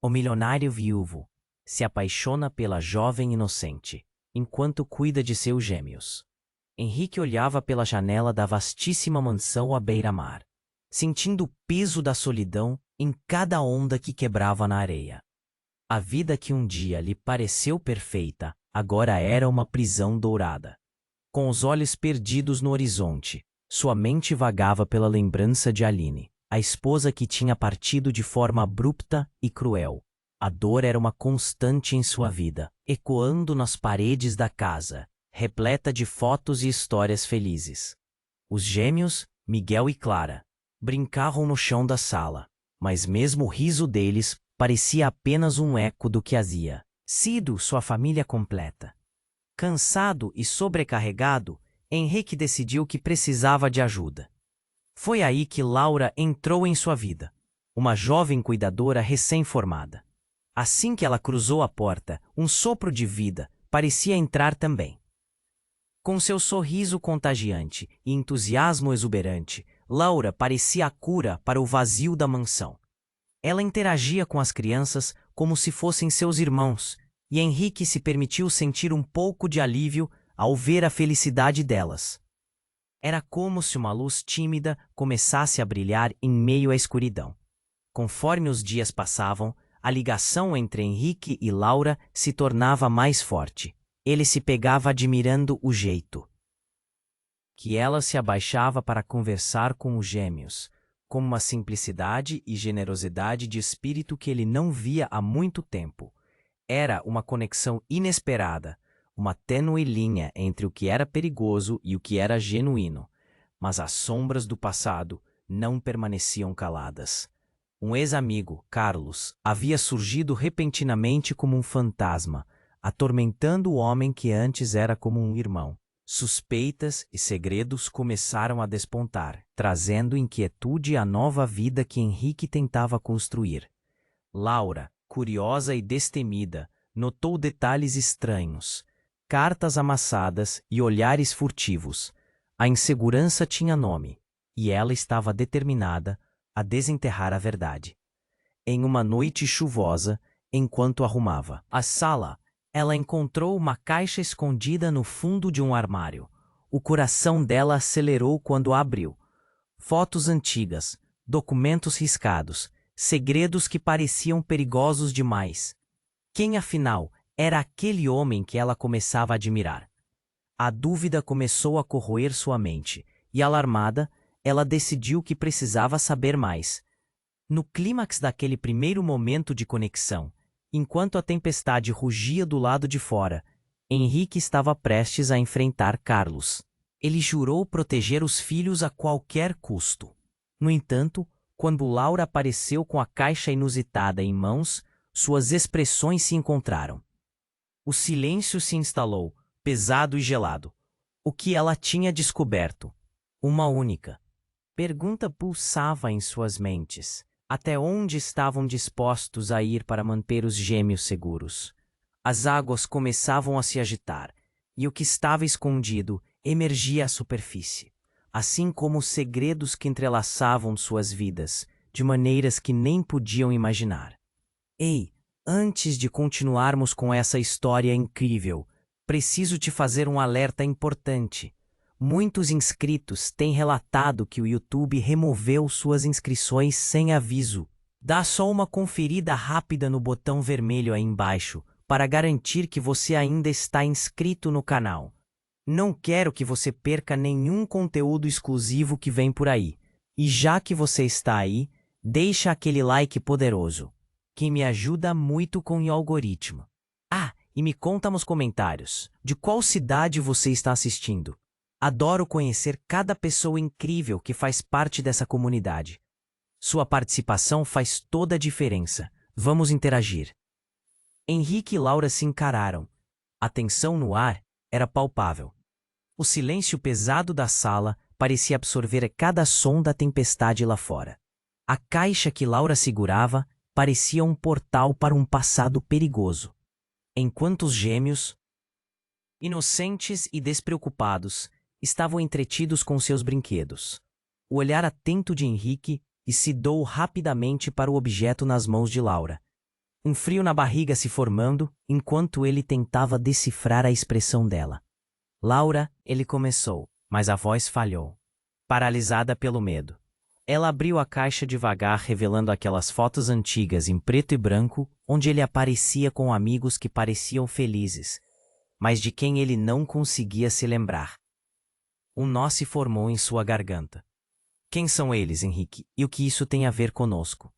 O milionário viúvo se apaixona pela jovem inocente, enquanto cuida de seus gêmeos. Henrique olhava pela janela da vastíssima mansão à beira-mar, sentindo o peso da solidão em cada onda que quebrava na areia. A vida que um dia lhe pareceu perfeita, agora era uma prisão dourada. Com os olhos perdidos no horizonte, sua mente vagava pela lembrança de Aline, a esposa que tinha partido de forma abrupta e cruel. A dor era uma constante em sua vida, ecoando nas paredes da casa, repleta de fotos e histórias felizes. Os gêmeos, Miguel e Clara, brincavam no chão da sala, mas mesmo o riso deles parecia apenas um eco do que havia sido sua família completa. Cansado e sobrecarregado, Henrique decidiu que precisava de ajuda. Foi aí que Laura entrou em sua vida, uma jovem cuidadora recém-formada. Assim que ela cruzou a porta, um sopro de vida parecia entrar também. Com seu sorriso contagiante e entusiasmo exuberante, Laura parecia a cura para o vazio da mansão. Ela interagia com as crianças como se fossem seus irmãos, e Henrique se permitiu sentir um pouco de alívio ao ver a felicidade delas. Era como se uma luz tímida começasse a brilhar em meio à escuridão. Conforme os dias passavam, a ligação entre Henrique e Laura se tornava mais forte. Ele se pegava admirando o jeito que ela se abaixava para conversar com os gêmeos, com uma simplicidade e generosidade de espírito que ele não via há muito tempo. Era uma conexão inesperada, uma tênue linha entre o que era perigoso e o que era genuíno. Mas as sombras do passado não permaneciam caladas. Um ex-amigo, Carlos, havia surgido repentinamente como um fantasma, atormentando o homem que antes era como um irmão. Suspeitas e segredos começaram a despontar, trazendo inquietude à nova vida que Henrique tentava construir. Laura, curiosa e destemida, notou detalhes estranhos, cartas amassadas e olhares furtivos. A insegurança tinha nome, e ela estava determinada a desenterrar a verdade. Em uma noite chuvosa, enquanto arrumava a sala, ela encontrou uma caixa escondida no fundo de um armário. O coração dela acelerou quando a abriu. Fotos antigas, documentos riscados, segredos que pareciam perigosos demais. Quem, afinal, era aquele homem que ela começava a admirar? A dúvida começou a corroer sua mente, e, alarmada, ela decidiu que precisava saber mais. No clímax daquele primeiro momento de conexão, enquanto a tempestade rugia do lado de fora, Henrique estava prestes a enfrentar Carlos. Ele jurou proteger os filhos a qualquer custo. No entanto, quando Laura apareceu com a caixa inusitada em mãos, suas expressões se encontraram. O silêncio se instalou, pesado e gelado. O que ela tinha descoberto? Uma única pergunta pulsava em suas mentes. Até onde estavam dispostos a ir para manter os gêmeos seguros? As águas começavam a se agitar, e o que estava escondido emergia à superfície, assim como os segredos que entrelaçavam suas vidas, de maneiras que nem podiam imaginar. Ei, antes de continuarmos com essa história incrível, preciso te fazer um alerta importante. Muitos inscritos têm relatado que o YouTube removeu suas inscrições sem aviso. Dá só uma conferida rápida no botão vermelho aí embaixo para garantir que você ainda está inscrito no canal. Não quero que você perca nenhum conteúdo exclusivo que vem por aí. E já que você está aí, deixa aquele like poderoso, que me ajuda muito com o algoritmo. Ah, e me conta nos comentários, de qual cidade você está assistindo? Adoro conhecer cada pessoa incrível que faz parte dessa comunidade. Sua participação faz toda a diferença. Vamos interagir. Henrique e Laura se encararam. A tensão no ar era palpável. O silêncio pesado da sala parecia absorver cada som da tempestade lá fora. A caixa que Laura segurava parecia um portal para um passado perigoso. Enquanto os gêmeos, inocentes e despreocupados, estavam entretidos com seus brinquedos. O olhar atento de Henrique se deu rapidamente para o objeto nas mãos de Laura. um frio na barriga se formando enquanto ele tentava decifrar a expressão dela. Laura, ele começou, mas a voz falhou. Paralisada pelo medo. Ela abriu a caixa devagar, revelando aquelas fotos antigas em preto e branco, onde ele aparecia com amigos que pareciam felizes, mas de quem ele não conseguia se lembrar. Um nó se formou em sua garganta. Quem são eles, Henrique, e o que isso tem a ver conosco?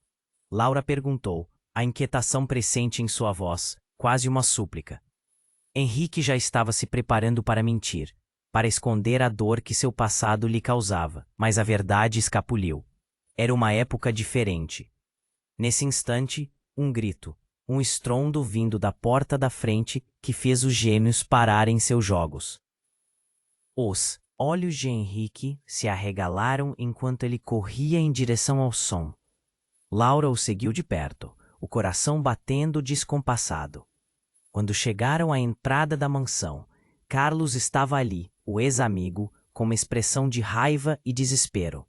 Laura perguntou, a inquietação presente em sua voz, quase uma súplica. Henrique já estava se preparando para mentir, para esconder a dor que seu passado lhe causava, mas a verdade escapuliu. Era uma época diferente. Nesse instante, um grito, um estrondo vindo da porta da frente que fez os gêmeos pararem seus jogos. Os olhos de Henrique se arregalaram enquanto ele corria em direção ao som. Laura o seguiu de perto, o coração batendo descompassado. Quando chegaram à entrada da mansão, Carlos estava ali, o ex-amigo, com uma expressão de raiva e desespero.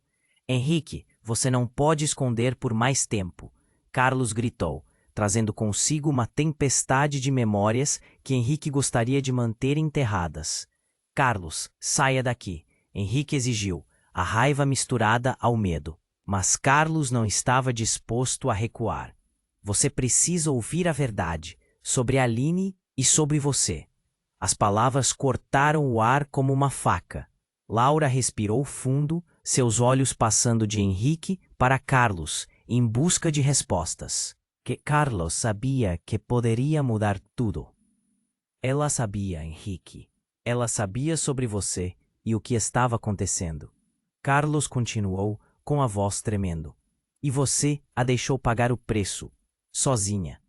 Henrique, você não pode esconder por mais tempo, Carlos gritou, trazendo consigo uma tempestade de memórias que Henrique gostaria de manter enterradas. Carlos, saia daqui, Henrique exigiu, a raiva misturada ao medo. Mas Carlos não estava disposto a recuar. Você precisa ouvir a verdade sobre Aline e sobre você. As palavras cortaram o ar como uma faca. Laura respirou fundo, seus olhos passando de Henrique para Carlos, em busca de respostas. Que Carlos sabia que poderia mudar tudo. Ela sabia, Henrique. Ela sabia sobre você e o que estava acontecendo. Carlos continuou, com a voz tremendo. E você a deixou pagar o preço, sozinha.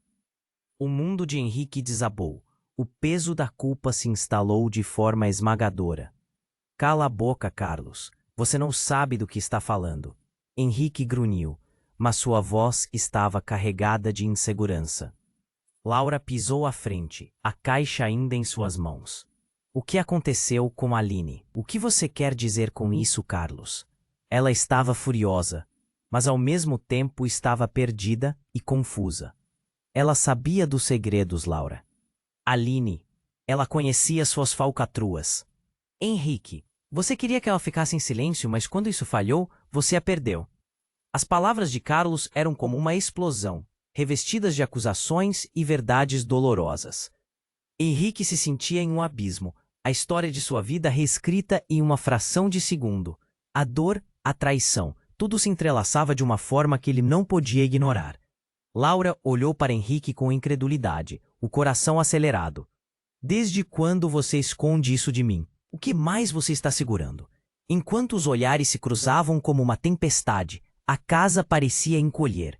O mundo de Henrique desabou. O peso da culpa se instalou de forma esmagadora. Cala a boca, Carlos. Você não sabe do que está falando. Henrique grunhiu, mas sua voz estava carregada de insegurança. Laura pisou à frente, a caixa ainda em suas mãos. O que aconteceu com Aline? O que você quer dizer com isso, Carlos? Ela estava furiosa, mas ao mesmo tempo estava perdida e confusa. Ela sabia dos segredos, Laura. Aline, ela conhecia suas falcatruas. Henrique, você queria que ela ficasse em silêncio, mas quando isso falhou, você a perdeu. As palavras de Carlos eram como uma explosão, revestidas de acusações e verdades dolorosas. Henrique se sentia em um abismo, a história de sua vida reescrita em uma fração de segundo. A dor, a traição, tudo se entrelaçava de uma forma que ele não podia ignorar. Laura olhou para Henrique com incredulidade, o coração acelerado. Desde quando você esconde isso de mim? O que mais você está segurando? Enquanto os olhares se cruzavam como uma tempestade, a casa parecia encolher.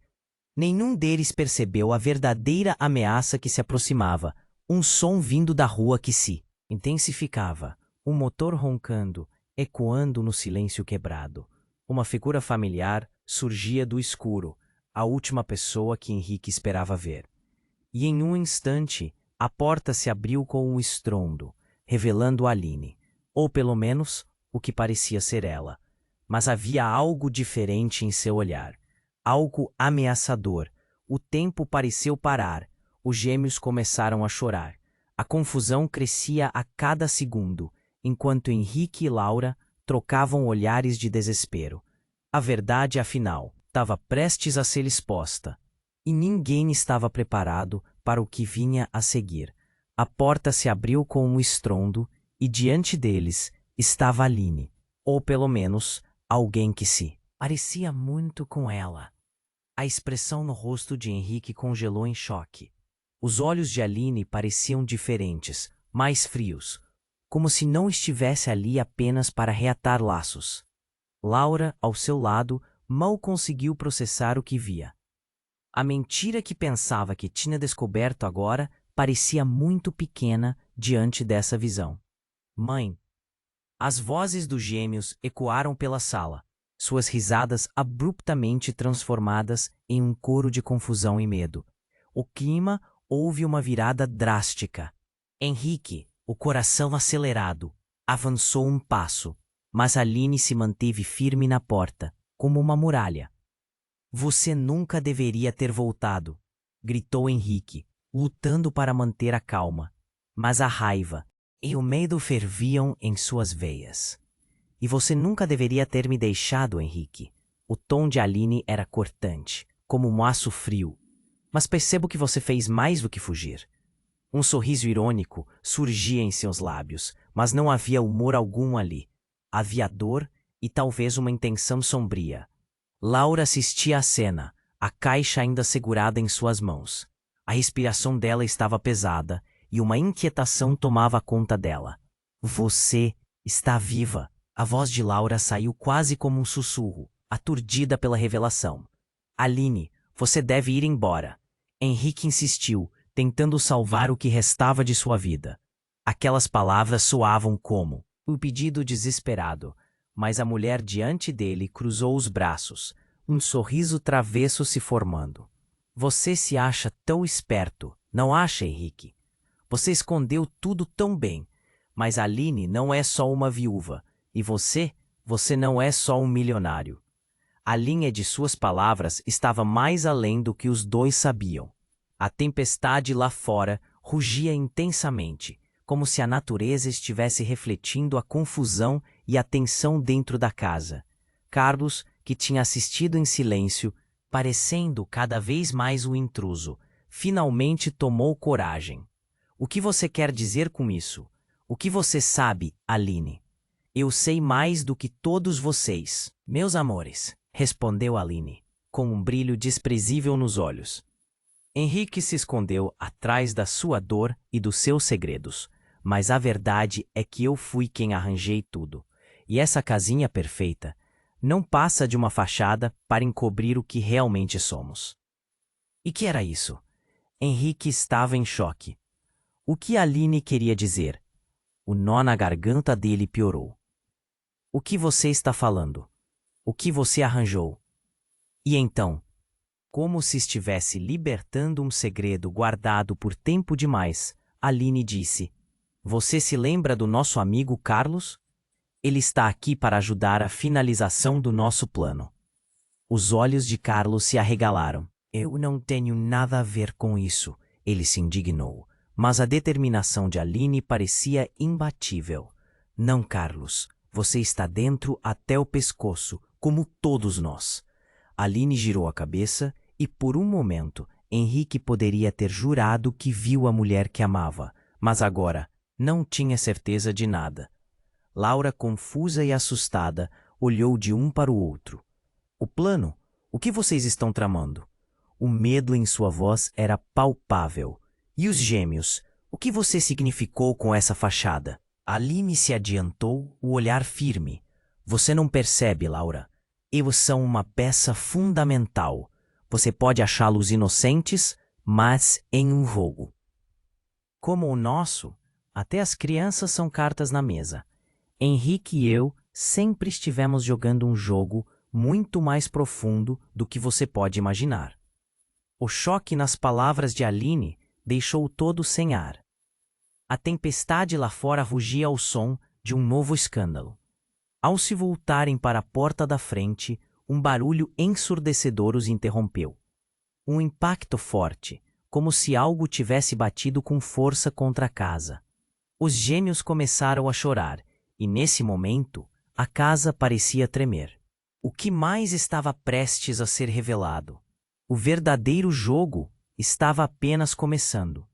Nenhum deles percebeu a verdadeira ameaça que se aproximava, um som vindo da rua que se intensificava, um motor roncando, ecoando no silêncio quebrado. Uma figura familiar surgia do escuro, a última pessoa que Henrique esperava ver. E em um instante, a porta se abriu com um estrondo, revelando Aline, ou pelo menos o que parecia ser ela. Mas havia algo diferente em seu olhar, algo ameaçador. O tempo pareceu parar, os gêmeos começaram a chorar. A confusão crescia a cada segundo, enquanto Henrique e Laura trocavam olhares de desespero. A verdade, afinal, estava prestes a ser exposta, e ninguém estava preparado para o que vinha a seguir. A porta se abriu com um estrondo, e diante deles estava Aline, ou pelo menos alguém que se parecia muito com ela. A expressão no rosto de Henrique congelou em choque. Os olhos de Aline pareciam diferentes, mais frios, como se não estivesse ali apenas para reatar laços. Laura, ao seu lado, mal conseguiu processar o que via. A mentira que pensava que tinha descoberto agora parecia muito pequena diante dessa visão. Mãe! As vozes dos gêmeos ecoaram pela sala, suas risadas abruptamente transformadas em um coro de confusão e medo. O clima houve uma virada drástica. Henrique, o coração acelerado, avançou um passo, mas Aline se manteve firme na porta, como uma muralha. Você nunca deveria ter voltado. gritou Henrique, lutando para manter a calma. Mas a raiva e o medo ferviam em suas veias. E você nunca deveria ter me deixado, Henrique. O tom de Aline era cortante, como um aço frio. Mas percebo que você fez mais do que fugir. Um sorriso irônico surgia em seus lábios, mas não havia humor algum ali. Havia dor e talvez uma intenção sombria. Laura assistia à cena, a caixa ainda segurada em suas mãos. A respiração dela estava pesada e uma inquietação tomava conta dela. Você está viva. A voz de Laura saiu quase como um sussurro, aturdida pela revelação. Aline, você deve ir embora. Henrique insistiu, tentando salvar o que restava de sua vida. Aquelas palavras soavam como um pedido desesperado, mas a mulher diante dele cruzou os braços, um sorriso travesso se formando. Você se acha tão esperto, não acha, Henrique? Você escondeu tudo tão bem, mas Aline não é só uma viúva, e você não é só um milionário. A linha de suas palavras estava mais além do que os dois sabiam. A tempestade lá fora rugia intensamente, como se a natureza estivesse refletindo a confusão e a tensão dentro da casa. Carlos, que tinha assistido em silêncio, parecendo cada vez mais o intruso, finalmente tomou coragem. O que você quer dizer com isso? O que você sabe, Aline? Eu sei mais do que todos vocês, meus amores, respondeu Aline, com um brilho desprezível nos olhos. Henrique se escondeu atrás da sua dor e dos seus segredos, mas a verdade é que eu fui quem arranjei tudo. E essa casinha perfeita não passa de uma fachada para encobrir o que realmente somos. E que era isso? Henrique estava em choque. O que Aline queria dizer? O nó na garganta dele piorou. O que você está falando? O que você arranjou? E então, como se estivesse libertando um segredo guardado por tempo demais, Aline disse: Você se lembra do nosso amigo Carlos? Ele está aqui para ajudar a finalização do nosso plano. Os olhos de Carlos se arregalaram. Eu não tenho nada a ver com isso, ele se indignou. Mas a determinação de Aline parecia imbatível. Não, Carlos, você está dentro até o pescoço, como todos nós. Aline girou a cabeça e, por um momento, Henrique poderia ter jurado que viu a mulher que amava, mas agora não tinha certeza de nada. Laura, confusa e assustada, olhou de um para o outro. O plano? O que vocês estão tramando? O medo em sua voz era palpável. E os gêmeos? O que você significou com essa fachada? Aline se adiantou, o olhar firme. Você não percebe, Laura. Eles são uma peça fundamental. Você pode achá-los inocentes, mas em um jogo. Como o nosso, até as crianças são cartas na mesa. Henrique e eu sempre estivemos jogando um jogo muito mais profundo do que você pode imaginar. O choque nas palavras de Aline deixou todo sem ar. A tempestade lá fora rugia ao som de um novo escândalo. Ao se voltarem para a porta da frente, um barulho ensurdecedor os interrompeu. Um impacto forte, como se algo tivesse batido com força contra a casa. Os gêmeos começaram a chorar, e nesse momento, a casa parecia tremer. O que mais estava prestes a ser revelado? O verdadeiro jogo estava apenas começando.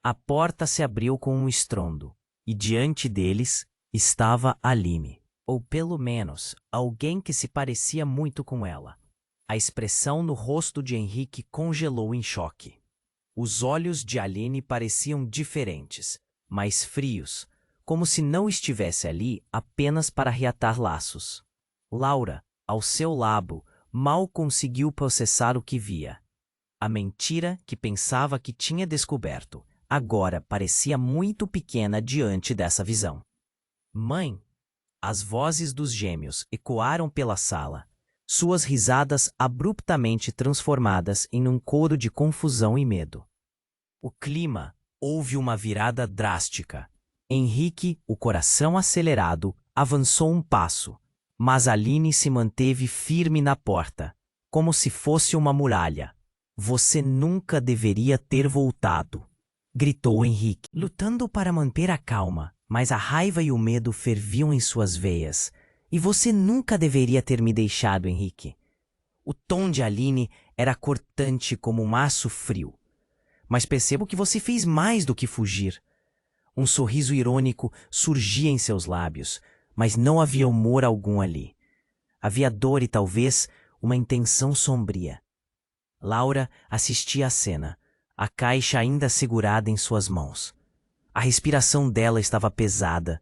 A porta se abriu com um estrondo, e diante deles estava Aline, ou pelo menos alguém que se parecia muito com ela. A expressão no rosto de Henrique congelou em choque. Os olhos de Aline pareciam diferentes, mais frios, como se não estivesse ali apenas para reatar laços. Laura, ao seu lado, mal conseguiu processar o que via. A mentira que pensava que tinha descoberto agora parecia muito pequena diante dessa visão. Mãe! As vozes dos gêmeos ecoaram pela sala, suas risadas abruptamente transformadas em um coro de confusão e medo. O clima houve uma virada drástica. Henrique, o coração acelerado, avançou um passo, mas Aline se manteve firme na porta, como se fosse uma muralha. Você nunca deveria ter voltado, gritou Henrique, lutando para manter a calma, mas a raiva e o medo ferviam em suas veias. E você nunca deveria ter me deixado, Henrique. O tom de Aline era cortante como um aço frio. Mas percebo que você fez mais do que fugir. Um sorriso irônico surgia em seus lábios, mas não havia humor algum ali. Havia dor e talvez uma intenção sombria. Laura assistia à cena, a caixa ainda segurada em suas mãos. A respiração dela estava pesada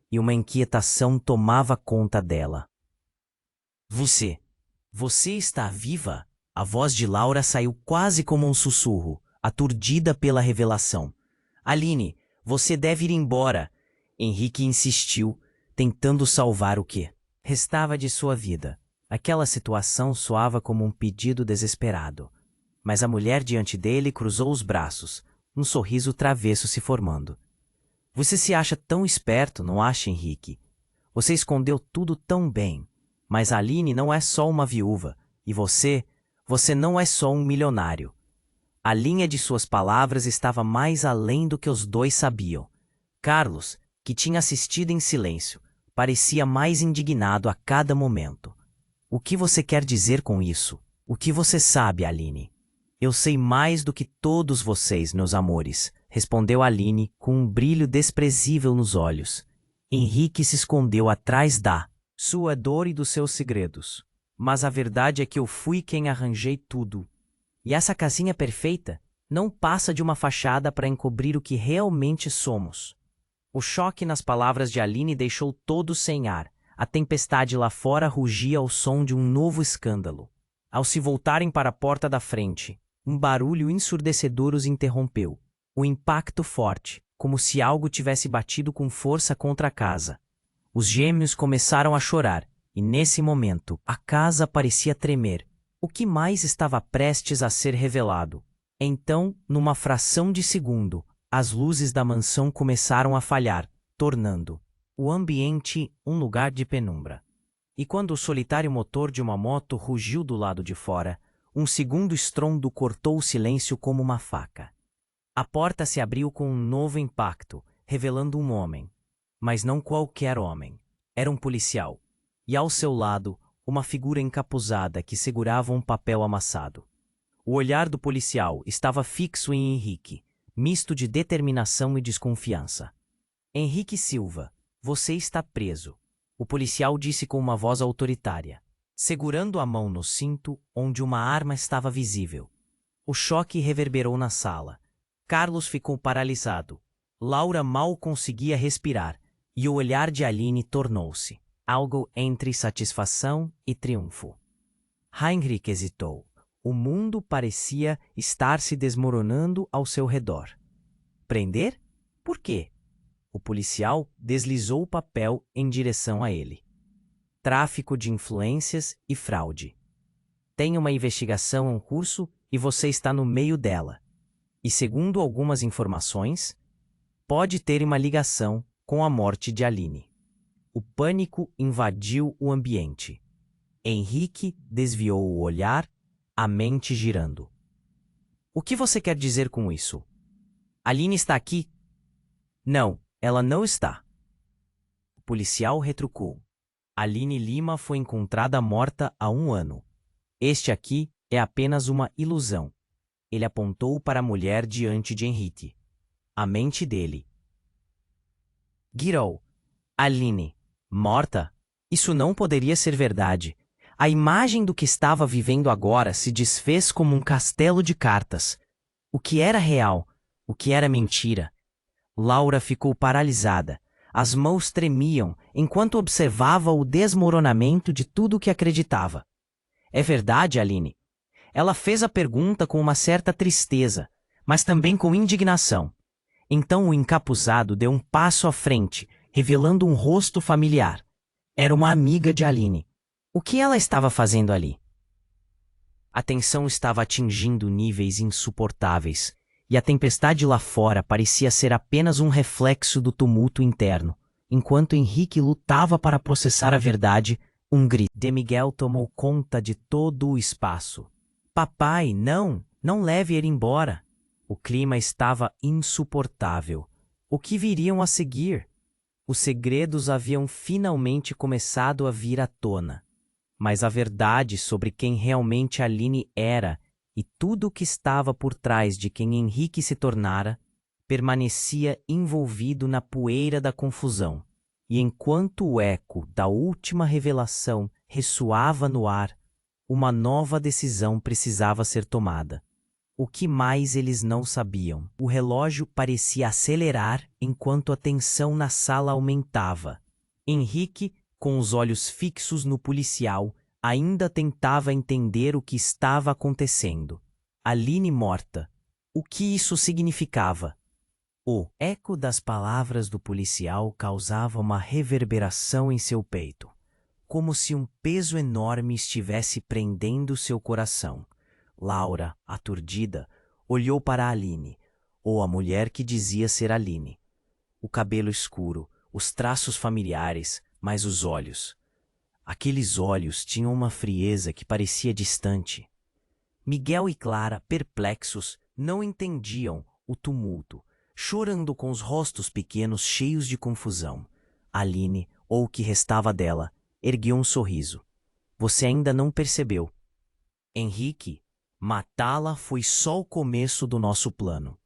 e uma inquietação tomava conta dela. Você está viva? A voz de Laura saiu quase como um sussurro, aturdida pela revelação. Aline, você deve ir embora. Henrique insistiu, tentando salvar o que restava de sua vida. Aquela situação soava como um pedido desesperado. Mas a mulher diante dele cruzou os braços, um sorriso travesso se formando. Você se acha tão esperto, não acha, Henrique? Você escondeu tudo tão bem. Mas a Aline não é só uma viúva, e você não é só um milionário. A linha de suas palavras estava mais além do que os dois sabiam. Carlos, que tinha assistido em silêncio, parecia mais indignado a cada momento. O que você quer dizer com isso? O que você sabe, Aline? Eu sei mais do que todos vocês, meus amores, respondeu Aline com um brilho desprezível nos olhos. Henrique se escondeu atrás da sua dor e dos seus segredos. Mas a verdade é que eu fui quem arranjei tudo. E essa casinha perfeita não passa de uma fachada para encobrir o que realmente somos. O choque nas palavras de Aline deixou todos sem ar. A tempestade lá fora rugia ao som de um novo escândalo. Ao se voltarem para a porta da frente, um barulho ensurdecedor os interrompeu. O impacto forte, como se algo tivesse batido com força contra a casa. Os gêmeos começaram a chorar, e nesse momento, a casa parecia tremer. O que mais estava prestes a ser revelado? Então, numa fração de segundo, as luzes da mansão começaram a falhar, tornando o ambiente um lugar de penumbra. E quando o solitário motor de uma moto rugiu do lado de fora, um segundo estrondo cortou o silêncio como uma faca. A porta se abriu com um novo impacto, revelando um homem. Mas não qualquer homem. Era um policial. E ao seu lado, uma figura encapuzada que segurava um papel amassado. O olhar do policial estava fixo em Henrique, misto de determinação e desconfiança. Henrique Silva, você está preso, o policial disse com uma voz autoritária, segurando a mão no cinto onde uma arma estava visível. O choque reverberou na sala. Carlos ficou paralisado. Laura mal conseguia respirar, e o olhar de Aline tornou-se algo entre satisfação e triunfo. Heinrich hesitou. O mundo parecia estar se desmoronando ao seu redor. Prender? Por quê? O policial deslizou o papel em direção a ele. Tráfico de influências e fraude. Tem uma investigação em curso e você está no meio dela. E segundo algumas informações, pode ter uma ligação com a morte de Aline. O pânico invadiu o ambiente. Henrique desviou o olhar, a mente girando. O que você quer dizer com isso? Aline está aqui? Não, ela não está. O policial retrucou. Aline Lima foi encontrada morta há 1 ano. Este aqui é apenas uma ilusão. Ele apontou para a mulher diante de Henrique. A mente dele girou. Aline, morta? Isso não poderia ser verdade. A imagem do que estava vivendo agora se desfez como um castelo de cartas. O que era real? O que era mentira? Laura ficou paralisada. As mãos tremiam enquanto observava o desmoronamento de tudo o que acreditava. É verdade, Aline? Ela fez a pergunta com uma certa tristeza, mas também com indignação. Então o encapuzado deu um passo à frente, revelando um rosto familiar. Era uma amiga de Aline. O que ela estava fazendo ali? A tensão estava atingindo níveis insuportáveis, e a tempestade lá fora parecia ser apenas um reflexo do tumulto interno. Enquanto Henrique lutava para processar a verdade, um grito de Miguel tomou conta de todo o espaço. Papai, não! Não leve ele embora. O clima estava insuportável. O que viriam a seguir? Os segredos haviam finalmente começado a vir à tona. Mas a verdade sobre quem realmente Aline era e tudo o que estava por trás de quem Henrique se tornara, permanecia envolvido na poeira da confusão. E enquanto o eco da última revelação ressoava no ar, uma nova decisão precisava ser tomada. O que mais eles não sabiam? O relógio parecia acelerar enquanto a tensão na sala aumentava. Henrique, com os olhos fixos no policial, ainda tentava entender o que estava acontecendo. Aline morta. O que isso significava? O eco das palavras do policial causava uma reverberação em seu peito, como se um peso enorme estivesse prendendo seu coração. Laura, aturdida, olhou para Aline, ou a mulher que dizia ser Aline. O cabelo escuro, os traços familiares, mas os olhos. Aqueles olhos tinham uma frieza que parecia distante. Miguel e Clara, perplexos, não entendiam o tumulto, chorando com os rostos pequenos cheios de confusão. Aline, ou o que restava dela, ergueu um sorriso. Você ainda não percebeu. Henrique, matá-la foi só o começo do nosso plano.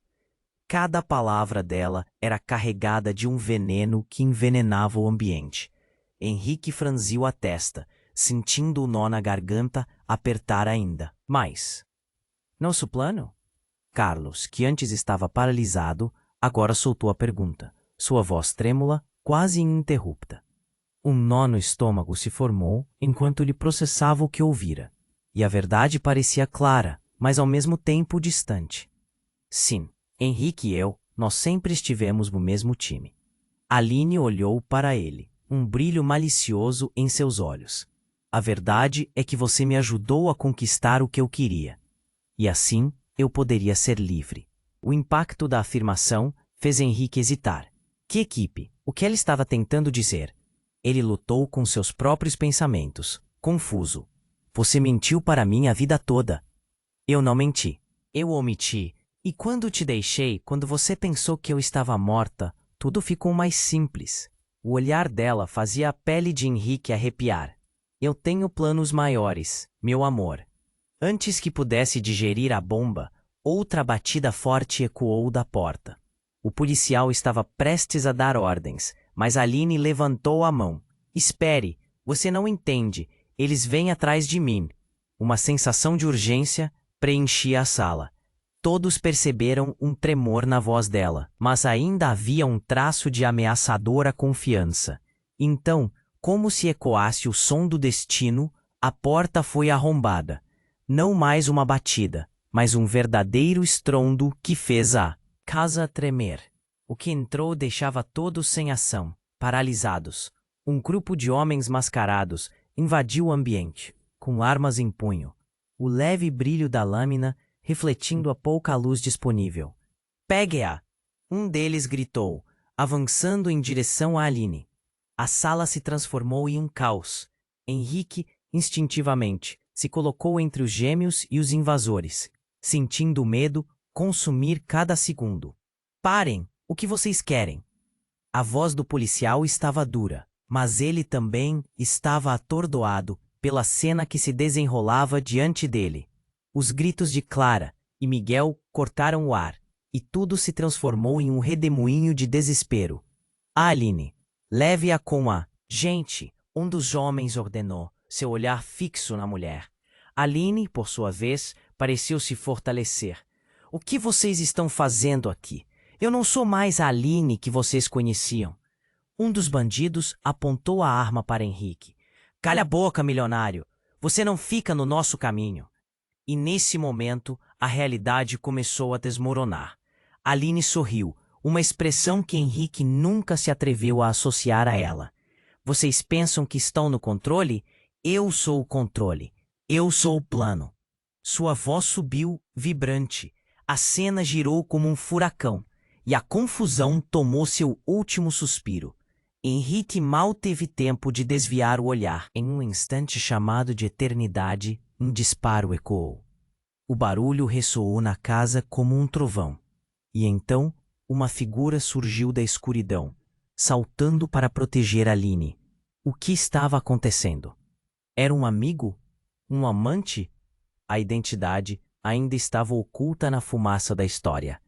Cada palavra dela era carregada de um veneno que envenenava o ambiente. Henrique franziu a testa, sentindo o nó na garganta apertar ainda. Mas, nosso plano? Carlos, que antes estava paralisado, agora soltou a pergunta, sua voz trêmula, quase ininterrupta. Um nó no estômago se formou enquanto ele processava o que ouvira. E a verdade parecia clara, mas ao mesmo tempo distante. Sim, Henrique e eu, nós sempre estivemos no mesmo time. Aline olhou para ele, um brilho malicioso em seus olhos. A verdade é que você me ajudou a conquistar o que eu queria. E assim, eu poderia ser livre. O impacto da afirmação fez Henrique hesitar. Que equipe? O que ela estava tentando dizer? Ele lutou com seus próprios pensamentos, confuso. Você mentiu para mim a vida toda. Eu não menti. Eu omiti. E quando te deixei, quando você pensou que eu estava morta, tudo ficou mais simples. O olhar dela fazia a pele de Henrique arrepiar. Eu tenho planos maiores, meu amor. Antes que pudesse digerir a bomba, outra batida forte ecoou da porta. O policial estava prestes a dar ordens, mas Aline levantou a mão. Espere, você não entende. Eles vêm atrás de mim. Uma sensação de urgência preenchia a sala. Todos perceberam um tremor na voz dela, mas ainda havia um traço de ameaçadora confiança. Então, como se ecoasse o som do destino, a porta foi arrombada. Não mais uma batida, mas um verdadeiro estrondo que fez a casa tremer. O que entrou deixava todos sem ação, paralisados. Um grupo de homens mascarados invadiu o ambiente, com armas em punho. O leve brilho da lâmina refletindo a pouca luz disponível. Pegue-a! Um deles gritou, avançando em direção a Aline. A sala se transformou em um caos. Henrique, instintivamente, se colocou entre os gêmeos e os invasores, sentindo o medo consumir cada segundo. Parem! O que vocês querem? A voz do policial estava dura, mas ele também estava atordoado pela cena que se desenrolava diante dele. Os gritos de Clara e Miguel cortaram o ar, e tudo se transformou em um redemoinho de desespero. Aline, leve-a com a gente, um dos homens ordenou, seu olhar fixo na mulher. Aline, por sua vez, pareceu se fortalecer. O que vocês estão fazendo aqui? Eu não sou mais a Aline que vocês conheciam. Um dos bandidos apontou a arma para Henrique. Calha a boca, milionário. Você não fica no nosso caminho. E nesse momento, a realidade começou a desmoronar. Aline sorriu, uma expressão que Henrique nunca se atreveu a associar a ela. Vocês pensam que estão no controle? Eu sou o controle. Eu sou o plano. Sua voz subiu, vibrante. A cena girou como um furacão, e a confusão tomou seu último suspiro. Henrique mal teve tempo de desviar o olhar. Em um instante chamado de eternidade, um disparo ecoou. O barulho ressoou na casa como um trovão. E então, uma figura surgiu da escuridão, saltando para proteger Aline. O que estava acontecendo? Era um amigo? Um amante? A identidade ainda estava oculta na fumaça da história.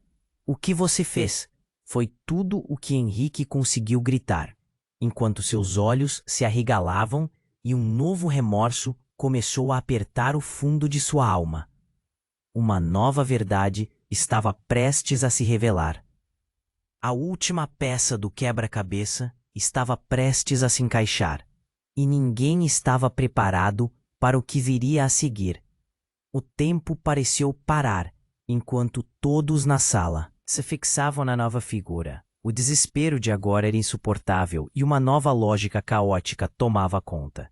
O que você fez? Foi tudo o que Henrique conseguiu gritar, enquanto seus olhos se arregalavam e um novo remorso começou a apertar o fundo de sua alma. Uma nova verdade estava prestes a se revelar. A última peça do quebra-cabeça estava prestes a se encaixar, e ninguém estava preparado para o que viria a seguir. O tempo pareceu parar, enquanto todos na sala se fixavam na nova figura. O desespero de agora era insuportável e uma nova lógica caótica tomava conta.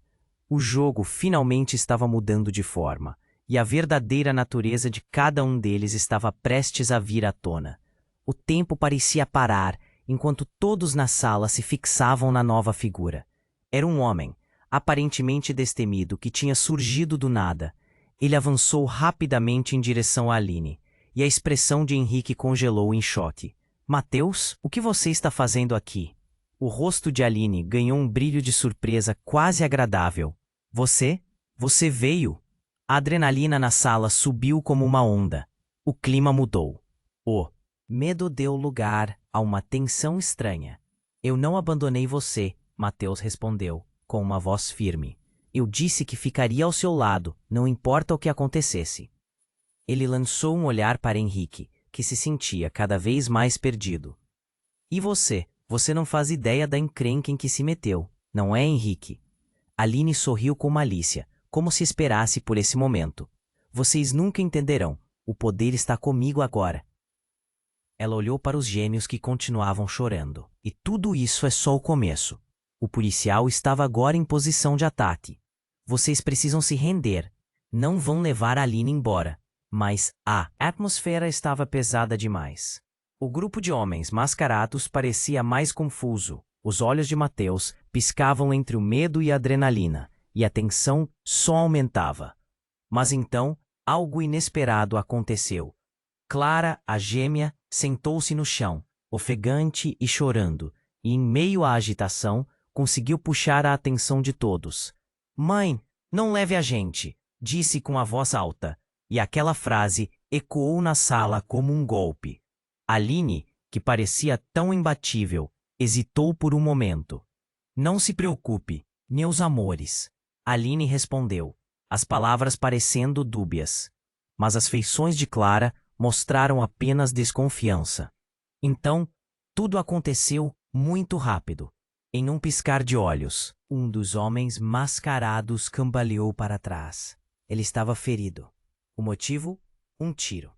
O jogo finalmente estava mudando de forma, e a verdadeira natureza de cada um deles estava prestes a vir à tona. O tempo parecia parar, enquanto todos na sala se fixavam na nova figura. Era um homem, aparentemente destemido, que tinha surgido do nada. Ele avançou rapidamente em direção a Aline, e a expressão de Henrique congelou em choque. Mateus, o que você está fazendo aqui? O rosto de Aline ganhou um brilho de surpresa quase agradável. Você veio? A adrenalina na sala subiu como uma onda. O clima mudou. O medo deu lugar a uma tensão estranha. Eu não abandonei você, Mateus respondeu, com uma voz firme. Eu disse que ficaria ao seu lado, não importa o que acontecesse. Ele lançou um olhar para Henrique, que se sentia cada vez mais perdido. E você? Você não faz ideia da encrenca em que se meteu, não é, Henrique? Aline sorriu com malícia, como se esperasse por esse momento. Vocês nunca entenderão. O poder está comigo agora. Ela olhou para os gêmeos que continuavam chorando. E tudo isso é só o começo. O policial estava agora em posição de ataque. Vocês precisam se render. Não vão levar a Aline embora. Mas a atmosfera estava pesada demais. O grupo de homens mascarados parecia mais confuso. Os olhos de Mateus piscavam entre o medo e a adrenalina, e a tensão só aumentava. Mas então, algo inesperado aconteceu. Clara, a gêmea, sentou-se no chão, ofegante e chorando, e em meio à agitação, conseguiu puxar a atenção de todos. Mãe, não leve a gente, disse com a voz alta, e aquela frase ecoou na sala como um golpe. Aline, que parecia tão imbatível, hesitou por um momento. Não se preocupe, meus amores, Aline respondeu, as palavras parecendo dúbias. Mas as feições de Clara mostraram apenas desconfiança. Então, tudo aconteceu muito rápido. Em um piscar de olhos, um dos homens mascarados cambaleou para trás. Ele estava ferido. O motivo? Um tiro.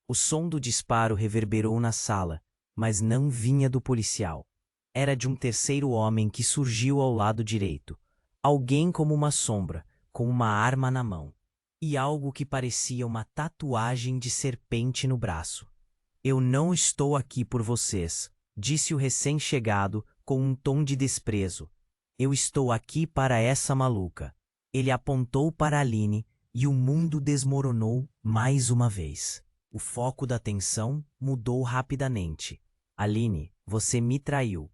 O som do disparo reverberou na sala, mas não vinha do policial. Era de um terceiro homem que surgiu ao lado direito. Alguém como uma sombra, com uma arma na mão. E algo que parecia uma tatuagem de serpente no braço. Eu não estou aqui por vocês, disse o recém-chegado com um tom de desprezo. Eu estou aqui para essa maluca. Ele apontou para Aline e o mundo desmoronou mais uma vez. O foco da atenção mudou rapidamente. Aline, você me traiu.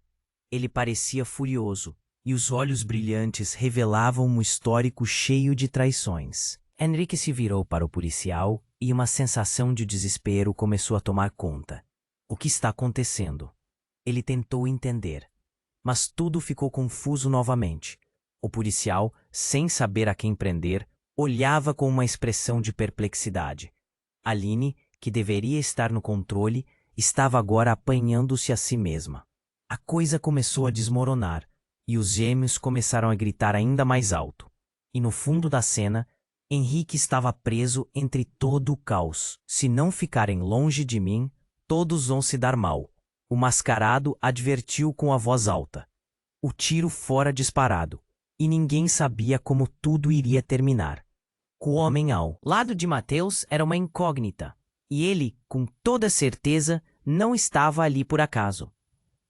Ele parecia furioso, e os olhos brilhantes revelavam um histórico cheio de traições. Henrique se virou para o policial e uma sensação de desespero começou a tomar conta. O que está acontecendo? Ele tentou entender, mas tudo ficou confuso novamente. O policial, sem saber a quem prender, olhava com uma expressão de perplexidade. Aline, que deveria estar no controle, estava agora apanhando-se a si mesma. A coisa começou a desmoronar, e os gêmeos começaram a gritar ainda mais alto. E no fundo da cena, Henrique estava preso entre todo o caos. Se não ficarem longe de mim, todos vão se dar mal. O mascarado advertiu com a voz alta. O tiro fora disparado, e ninguém sabia como tudo iria terminar. O homem ao lado de Mateus era uma incógnita, e ele, com toda certeza, não estava ali por acaso.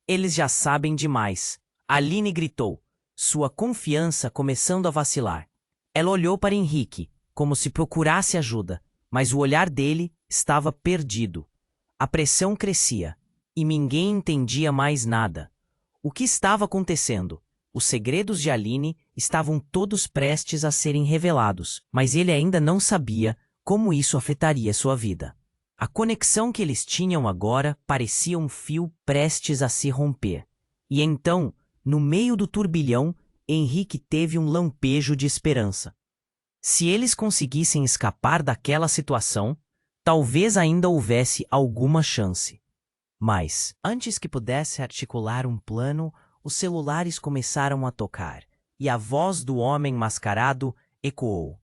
Eles já sabem demais. Aline gritou, sua confiança começando a vacilar. Ela olhou para Henrique, como se procurasse ajuda, mas o olhar dele estava perdido. A pressão crescia, e ninguém entendia mais nada. O que estava acontecendo? Os segredos de Aline estavam todos prestes a serem revelados, mas ele ainda não sabia como isso afetaria sua vida. A conexão que eles tinham agora parecia um fio prestes a se romper. E então, no meio do turbilhão, Henrique teve um lampejo de esperança. Se eles conseguissem escapar daquela situação, talvez ainda houvesse alguma chance. Mas, antes que pudesse articular um plano, os celulares começaram a tocar, e a voz do homem mascarado ecoou.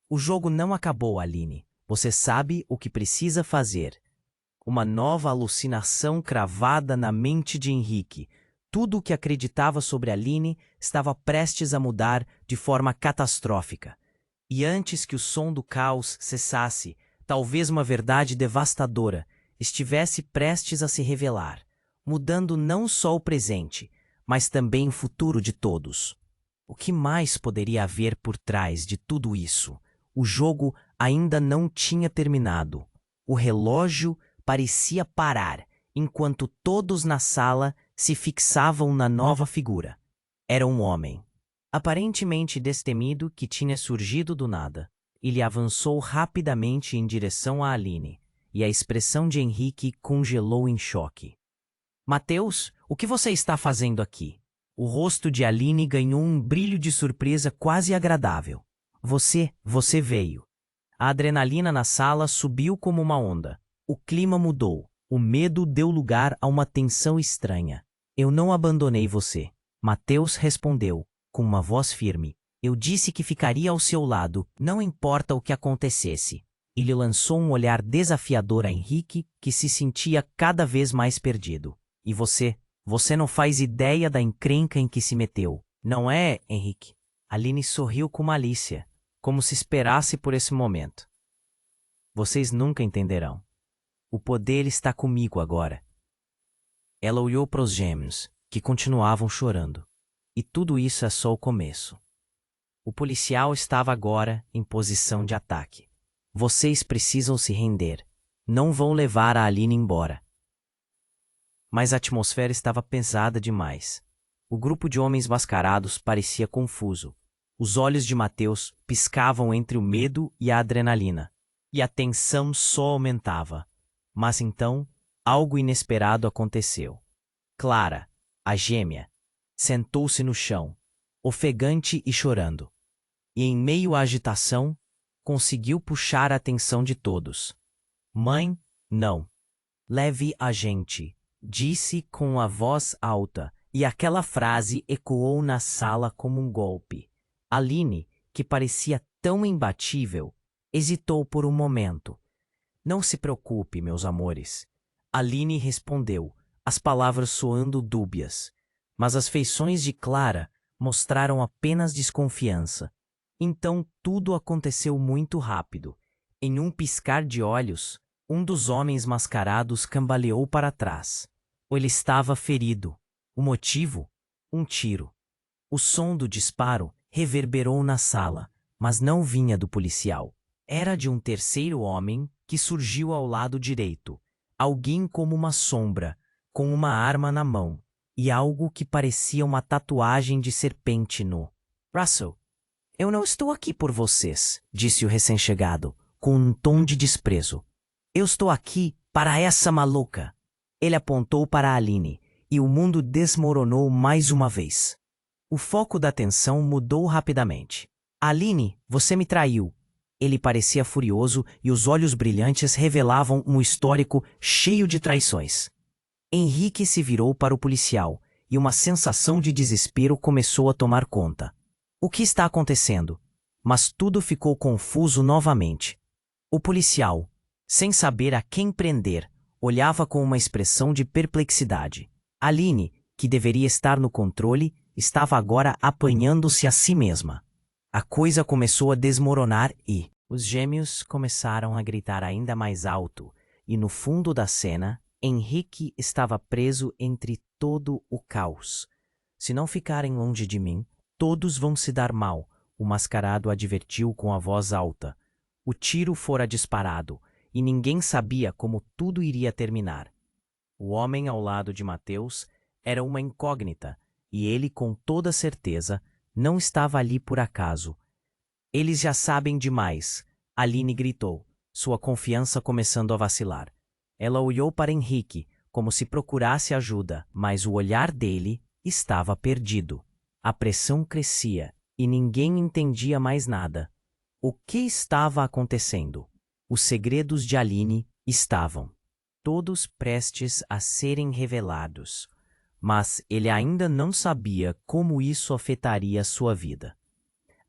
O jogo não acabou, Aline. Você sabe o que precisa fazer. Uma nova alucinação cravada na mente de Henrique. Tudo o que acreditava sobre Aline estava prestes a mudar de forma catastrófica. E antes que o som do caos cessasse, talvez uma verdade devastadora estivesse prestes a se revelar, mudando não só o presente, mas também o futuro de todos. O que mais poderia haver por trás de tudo isso? O jogo ainda não tinha terminado. O relógio parecia parar, enquanto todos na sala se fixavam na nova figura. Era um homem, aparentemente destemido, que tinha surgido do nada. Ele avançou rapidamente em direção a Aline, e a expressão de Henrique congelou em choque. Mateus, o que você está fazendo aqui? O rosto de Aline ganhou um brilho de surpresa quase agradável. Você veio. A adrenalina na sala subiu como uma onda. O clima mudou. O medo deu lugar a uma tensão estranha. Eu não abandonei você. Mateus respondeu, com uma voz firme. Eu disse que ficaria ao seu lado, não importa o que acontecesse. Ele lançou um olhar desafiador a Henrique, que se sentia cada vez mais perdido. E você não faz ideia da encrenca em que se meteu, não é, Henrique? Aline sorriu com malícia, como se esperasse por esse momento. Vocês nunca entenderão. O poder está comigo agora. Ela olhou para os gêmeos, que continuavam chorando. E tudo isso é só o começo. O policial estava agora em posição de ataque. Vocês precisam se render. Não vão levar a Aline embora. Mas a atmosfera estava pesada demais. O grupo de homens mascarados parecia confuso. Os olhos de Mateus piscavam entre o medo e a adrenalina. E a tensão só aumentava. Mas então, algo inesperado aconteceu. Clara, a gêmea, sentou-se no chão, ofegante e chorando. E em meio à agitação, conseguiu puxar a atenção de todos. Mãe, não. Leve a gente, disse com a voz alta, e aquela frase ecoou na sala como um golpe. Aline, que parecia tão imbatível, hesitou por um momento. Não se preocupe, meus amores. Aline respondeu, as palavras soando dúbias. Mas as feições de Clara mostraram apenas desconfiança. Então tudo aconteceu muito rápido. Em um piscar de olhos, um dos homens mascarados cambaleou para trás. Ele estava ferido. O motivo? Um tiro. O som do disparo reverberou na sala, mas não vinha do policial. Era de um terceiro homem que surgiu ao lado direito. Alguém como uma sombra, com uma arma na mão, e algo que parecia uma tatuagem de serpente no. Russell, eu não estou aqui por vocês, disse o recém-chegado, com um tom de desprezo. Eu estou aqui para essa maluca. Ele apontou para Aline, e o mundo desmoronou mais uma vez. O foco da atenção mudou rapidamente. Aline, você me traiu. Ele parecia furioso e os olhos brilhantes revelavam um histórico cheio de traições. Henrique se virou para o policial, e uma sensação de desespero começou a tomar conta. O que está acontecendo? Mas tudo ficou confuso novamente. O policial, sem saber a quem prender, olhava com uma expressão de perplexidade. Aline, que deveria estar no controle, estava agora apanhando-se a si mesma. A coisa começou a desmoronar e os gêmeos começaram a gritar ainda mais alto, e no fundo da cena, Henrique estava preso entre todo o caos. Se não ficarem longe de mim, todos vão se dar mal, o mascarado advertiu com a voz alta. O tiro fora disparado, e ninguém sabia como tudo iria terminar. O homem ao lado de Mateus era uma incógnita, e ele, com toda certeza, não estava ali por acaso. Eles já sabem demais, Aline gritou, sua confiança começando a vacilar. Ela olhou para Henrique, como se procurasse ajuda, mas o olhar dele estava perdido. A pressão crescia, e ninguém entendia mais nada. O que estava acontecendo? Os segredos de Aline estavam todos prestes a serem revelados, mas ele ainda não sabia como isso afetaria sua vida.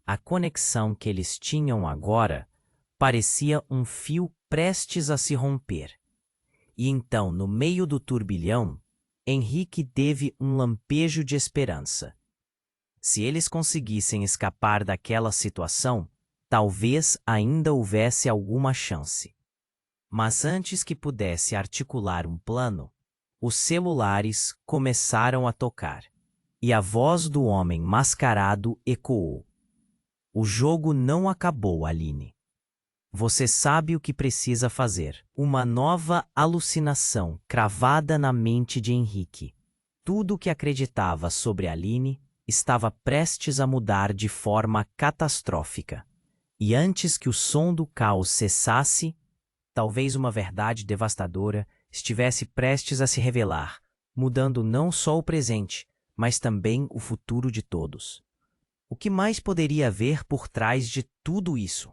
A conexão que eles tinham agora parecia um fio prestes a se romper. E então, no meio do turbilhão, Henrique teve um lampejo de esperança. Se eles conseguissem escapar daquela situação, talvez ainda houvesse alguma chance. Mas antes que pudesse articular um plano, os celulares começaram a tocar, e a voz do homem mascarado ecoou. O jogo não acabou, Aline. Você sabe o que precisa fazer. Uma nova alucinação cravada na mente de Henrique. Tudo o que acreditava sobre Aline estava prestes a mudar de forma catastrófica. E antes que o som do caos cessasse, talvez uma verdade devastadora estivesse prestes a se revelar, mudando não só o presente, mas também o futuro de todos. O que mais poderia haver por trás de tudo isso?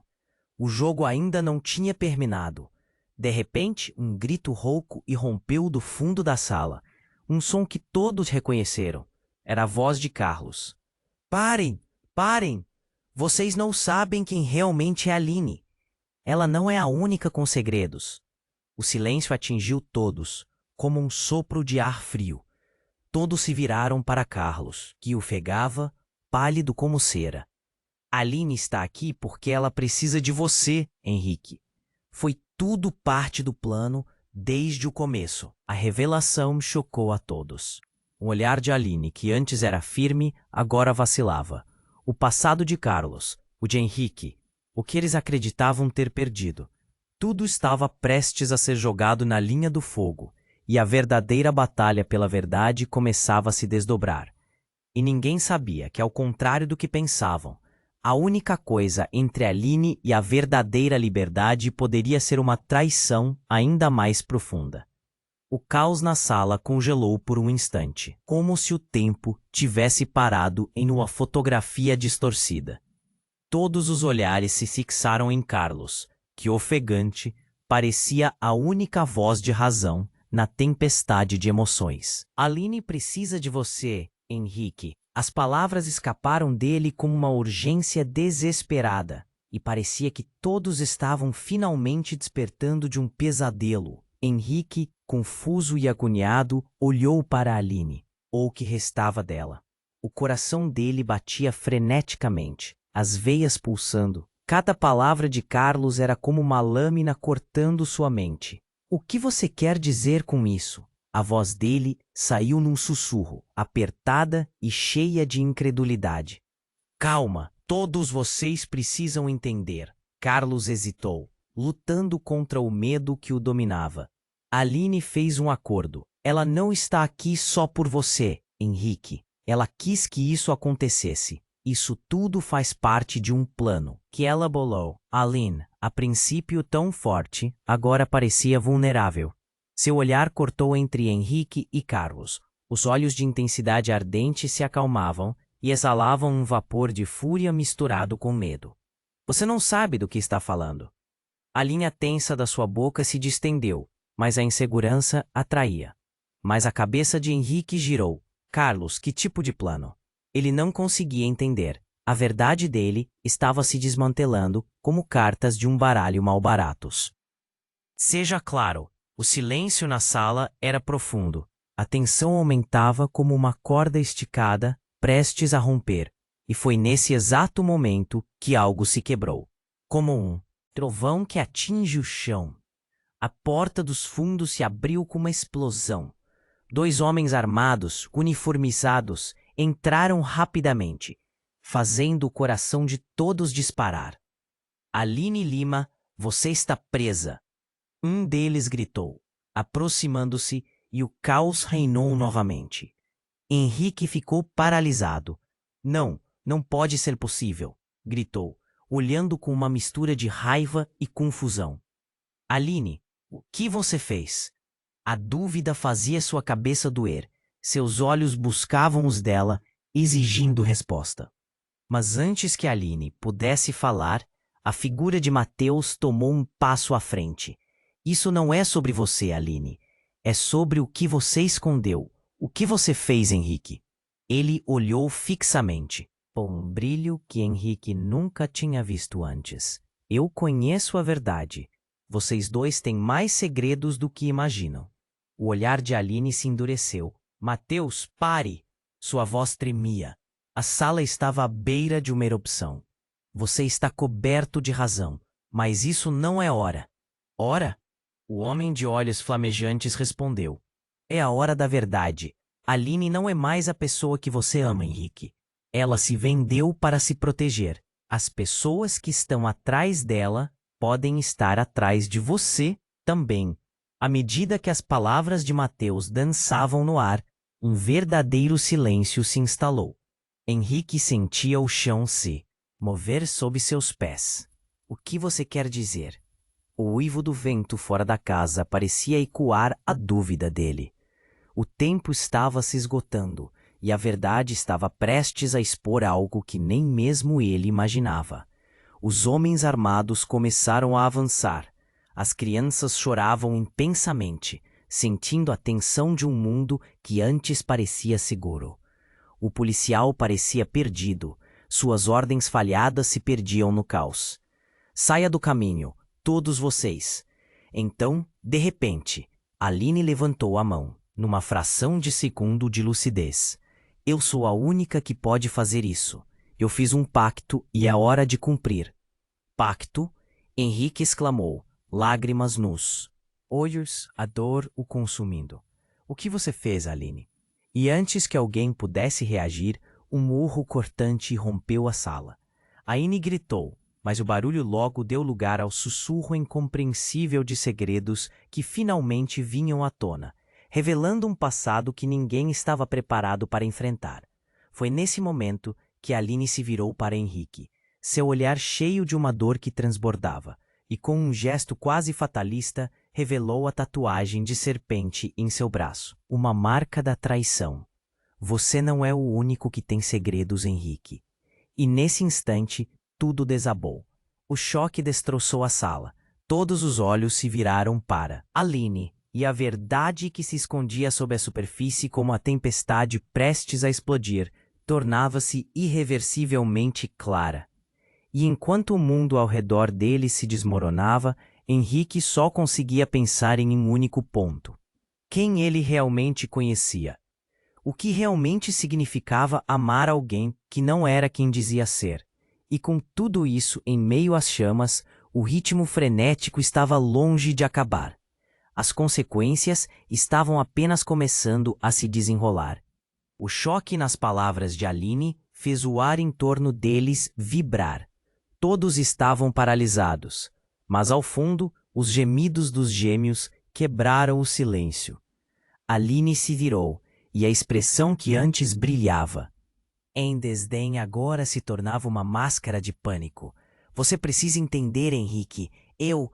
O jogo ainda não tinha terminado. De repente, um grito rouco irrompeu do fundo da sala. Um som que todos reconheceram. Era a voz de Carlos. Parem! Parem! Vocês não sabem quem realmente é Aline. Ela não é a única com segredos. O silêncio atingiu todos, como um sopro de ar frio. Todos se viraram para Carlos, que ofegava, pálido como cera. Aline está aqui porque ela precisa de você, Henrique. Foi tudo parte do plano desde o começo. A revelação chocou a todos. O olhar de Aline, que antes era firme, agora vacilava. O passado de Carlos, o de Henrique, o que eles acreditavam ter perdido. Tudo estava prestes a ser jogado na linha do fogo, e a verdadeira batalha pela verdade começava a se desdobrar. E ninguém sabia que, ao contrário do que pensavam, a única coisa entre Aline e a verdadeira liberdade poderia ser uma traição ainda mais profunda. O caos na sala congelou por um instante, como se o tempo tivesse parado em uma fotografia distorcida. Todos os olhares se fixaram em Carlos, que, ofegante, parecia a única voz de razão na tempestade de emoções. Aline precisa de você, Henrique. As palavras escaparam dele com uma urgência desesperada, e parecia que todos estavam finalmente despertando de um pesadelo. Henrique, confuso e agoniado, olhou para Aline, ou o que restava dela. O coração dele batia freneticamente, as veias pulsando. Cada palavra de Carlos era como uma lâmina cortando sua mente. O que você quer dizer com isso? A voz dele saiu num sussurro, apertada e cheia de incredulidade. Calma, todos vocês precisam entender. Carlos hesitou, lutando contra o medo que o dominava. Aline fez um acordo. Ela não está aqui só por você, Henrique. Ela quis que isso acontecesse. Isso tudo faz parte de um plano que ela bolou. Aline, a princípio tão forte, agora parecia vulnerável. Seu olhar cortou entre Henrique e Carlos. Os olhos de intensidade ardente se acalmavam e exalavam um vapor de fúria misturado com medo. Você não sabe do que está falando. A linha tensa da sua boca se distendeu, mas a insegurança atraía. Mas a cabeça de Henrique girou. Carlos, que tipo de plano? Ele não conseguia entender. A verdade dele estava se desmantelando como cartas de um baralho mal baratos. Seja claro. O silêncio na sala era profundo. A tensão aumentava como uma corda esticada, prestes a romper. E foi nesse exato momento que algo se quebrou. Como um trovão que atinge o chão. A porta dos fundos se abriu com uma explosão. 2 homens armados, uniformizados, entraram rapidamente, fazendo o coração de todos disparar. Aline Lima, você está presa. Um deles gritou, aproximando-se, e o caos reinou novamente. Henrique ficou paralisado. Não, não pode ser possível, gritou, olhando com uma mistura de raiva e confusão. Aline, o que você fez? A dúvida fazia sua cabeça doer. Seus olhos buscavam os dela, exigindo resposta. Mas antes que Aline pudesse falar, a figura de Mateus tomou um passo à frente. Isso não é sobre você, Aline. É sobre o que você escondeu. O que você fez, Henrique? Ele olhou fixamente, com um brilho que Henrique nunca tinha visto antes. Eu conheço a verdade. Vocês dois têm mais segredos do que imaginam. O olhar de Aline se endureceu. Mateus, pare! Sua voz tremia. A sala estava à beira de uma erupção. Você está coberto de razão, mas isso não é hora. Hora? O homem de olhos flamejantes respondeu. É a hora da verdade. Aline não é mais a pessoa que você ama, Henrique. Ela se vendeu para se proteger. As pessoas que estão atrás dela podem estar atrás de você também. À medida que as palavras de Mateus dançavam no ar, um verdadeiro silêncio se instalou. Henrique sentia o chão se mover sob seus pés. O que você quer dizer? O uivo do vento fora da casa parecia ecoar a dúvida dele. O tempo estava se esgotando e a verdade estava prestes a expor algo que nem mesmo ele imaginava. Os homens armados começaram a avançar. As crianças choravam intensamente, sentindo a tensão de um mundo que antes parecia seguro. O policial parecia perdido. Suas ordens falhadas se perdiam no caos. Saia do caminho, todos vocês. Então, de repente, Aline levantou a mão, numa fração de segundo de lucidez. Eu sou a única que pode fazer isso. Eu fiz um pacto e é hora de cumprir. Pacto? Henrique exclamou, lágrimas nos olhos, a dor o consumindo. O que você fez, Aline? E antes que alguém pudesse reagir, um murro cortante rompeu a sala. Aline gritou, mas o barulho logo deu lugar ao sussurro incompreensível de segredos que finalmente vinham à tona, revelando um passado que ninguém estava preparado para enfrentar. Foi nesse momento que Aline se virou para Henrique, seu olhar cheio de uma dor que transbordava, e com um gesto quase fatalista, revelou a tatuagem de serpente em seu braço, uma marca da traição. Você não é o único que tem segredos, Henrique. E nesse instante, tudo desabou. O choque destroçou a sala. Todos os olhos se viraram para Aline, e a verdade que se escondia sob a superfície como a tempestade prestes a explodir, tornava-se irreversivelmente clara. E enquanto o mundo ao redor dele se desmoronava, Henrique só conseguia pensar em um único ponto. Quem ele realmente conhecia? O que realmente significava amar alguém que não era quem dizia ser? E com tudo isso em meio às chamas, o ritmo frenético estava longe de acabar. As consequências estavam apenas começando a se desenrolar. O choque nas palavras de Aline fez o ar em torno deles vibrar. Todos estavam paralisados, mas ao fundo, os gemidos dos gêmeos quebraram o silêncio. Aline se virou, e a expressão que antes brilhava em desdém agora se tornava uma máscara de pânico. Você precisa entender, Henrique, eu...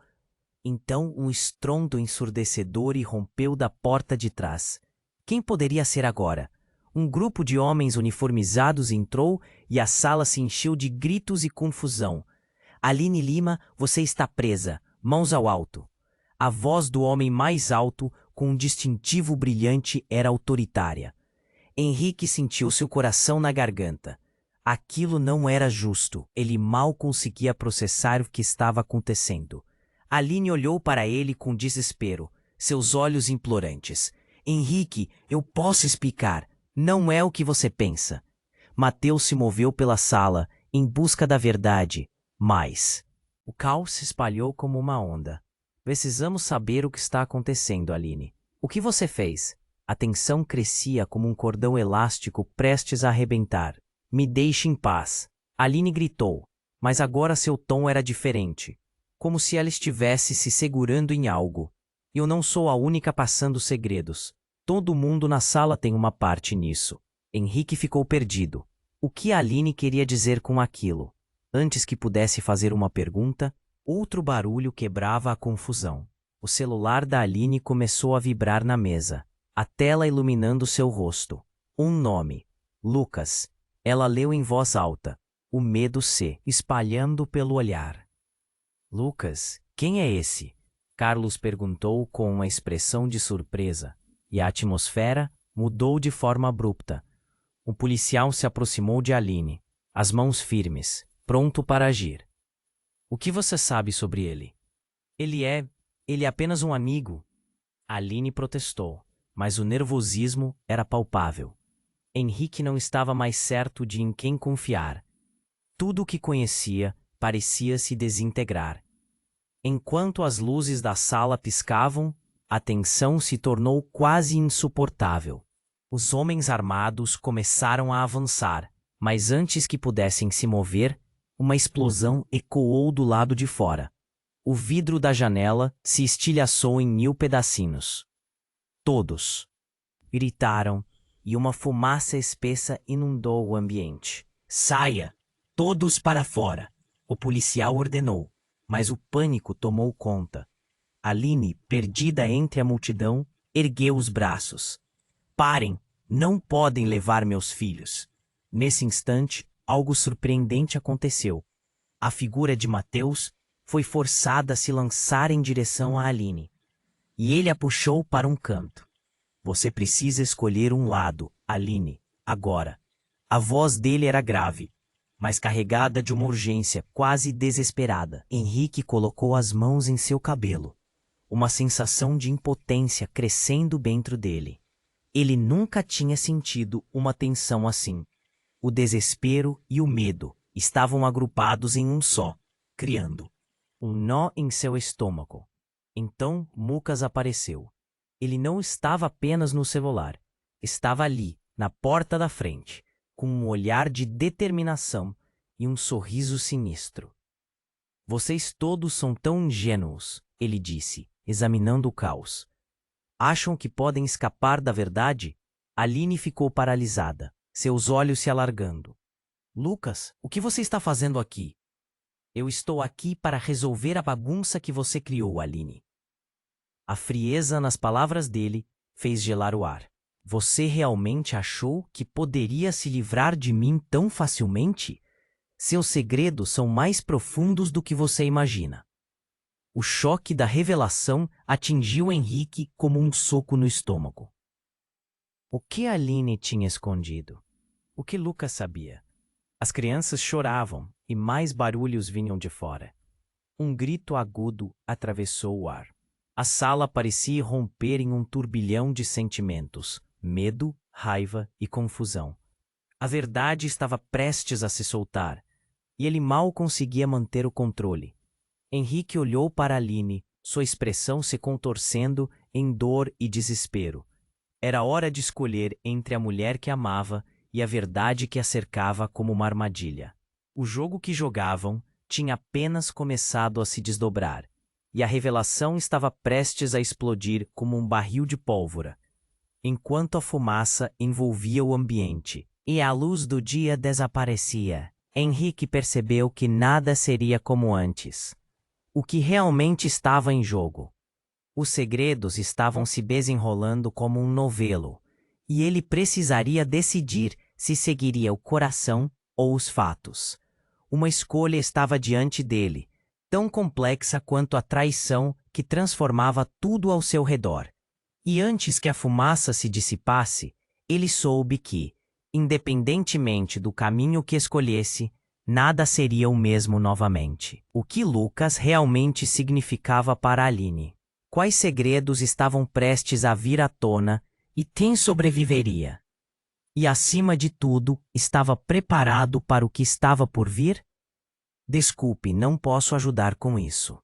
Então um estrondo ensurdecedor irrompeu da porta de trás. Quem poderia ser agora? Um grupo de homens uniformizados entrou e a sala se encheu de gritos e confusão. Aline Lima, você está presa, mãos ao alto. A voz do homem mais alto, com um distintivo brilhante, era autoritária. Henrique sentiu seu coração na garganta. Aquilo não era justo. Ele mal conseguia processar o que estava acontecendo. Aline olhou para ele com desespero, seus olhos implorantes. Henrique, eu posso explicar. Não é o que você pensa. Mateus se moveu pela sala, em busca da verdade, mas o caos se espalhou como uma onda. Precisamos saber o que está acontecendo, Aline. O que você fez? A tensão crescia como um cordão elástico prestes a arrebentar. Me deixe em paz. Aline gritou, mas agora seu tom era diferente, como se ela estivesse se segurando em algo. Eu não sou a única passando segredos. Todo mundo na sala tem uma parte nisso. Henrique ficou perdido. O que Aline queria dizer com aquilo? Antes que pudesse fazer uma pergunta, outro barulho quebrava a confusão. O celular da Aline começou a vibrar na mesa, a tela iluminando seu rosto. Um nome. Lucas. Ela leu em voz alta, o medo se espalhando pelo olhar. Lucas, quem é esse? Carlos perguntou com uma expressão de surpresa, e a atmosfera mudou de forma abrupta. O policial se aproximou de Aline, as mãos firmes, pronto para agir. O que você sabe sobre ele? Ele é apenas um amigo. Aline protestou, mas o nervosismo era palpável. Henrique não estava mais certo de em quem confiar. Tudo o que conhecia parecia se desintegrar. Enquanto as luzes da sala piscavam, a tensão se tornou quase insuportável. Os homens armados começaram a avançar, mas antes que pudessem se mover, uma explosão ecoou do lado de fora. O vidro da janela se estilhaçou em 1000 pedacinhos. Todos gritaram, e uma fumaça espessa inundou o ambiente. Saia! Todos para fora! O policial ordenou, mas o pânico tomou conta. Aline, perdida entre a multidão, ergueu os braços. Parem! Não podem levar meus filhos! Nesse instante, algo surpreendente aconteceu. A figura de Mateus foi forçada a se lançar em direção a Aline. E ele a puxou para um canto. Você precisa escolher um lado, Aline, agora. A voz dele era grave, mas carregada de uma urgência quase desesperada. Henrique colocou as mãos em seu cabelo. Uma sensação de impotência crescendo dentro dele. Ele nunca tinha sentido uma tensão assim. O desespero e o medo estavam agrupados em um só, criando um nó em seu estômago. Então, Lucas apareceu. Ele não estava apenas no celular. Estava ali, na porta da frente, com um olhar de determinação e um sorriso sinistro. Vocês todos são tão ingênuos, ele disse, examinando o caos. Acham que podem escapar da verdade? Aline ficou paralisada, seus olhos se alargando. Lucas, o que você está fazendo aqui? Eu estou aqui para resolver a bagunça que você criou, Aline. A frieza nas palavras dele fez gelar o ar. Você realmente achou que poderia se livrar de mim tão facilmente? Seus segredos são mais profundos do que você imagina. O choque da revelação atingiu Henrique como um soco no estômago. O que Aline tinha escondido? O que Lucas sabia? As crianças choravam e mais barulhos vinham de fora. Um grito agudo atravessou o ar. A sala parecia romper em um turbilhão de sentimentos, medo, raiva e confusão. A verdade estava prestes a se soltar, e ele mal conseguia manter o controle. Henrique olhou para Aline, sua expressão se contorcendo em dor e desespero. Era hora de escolher entre a mulher que amava e a verdade que a cercava como uma armadilha. O jogo que jogavam tinha apenas começado a se desdobrar, e a revelação estava prestes a explodir como um barril de pólvora, enquanto a fumaça envolvia o ambiente e a luz do dia desaparecia. Henrique percebeu que nada seria como antes. O que realmente estava em jogo? Os segredos estavam se desenrolando como um novelo, e ele precisaria decidir se seguiria o coração ou os fatos. Uma escolha estava diante dele, tão complexa quanto a traição que transformava tudo ao seu redor. E antes que a fumaça se dissipasse, ele soube que, independentemente do caminho que escolhesse, nada seria o mesmo novamente. O que Lucas realmente significava para Aline? Quais segredos estavam prestes a vir à tona e quem sobreviveria? E, acima de tudo, estava preparado para o que estava por vir? Desculpe, não posso ajudar com isso.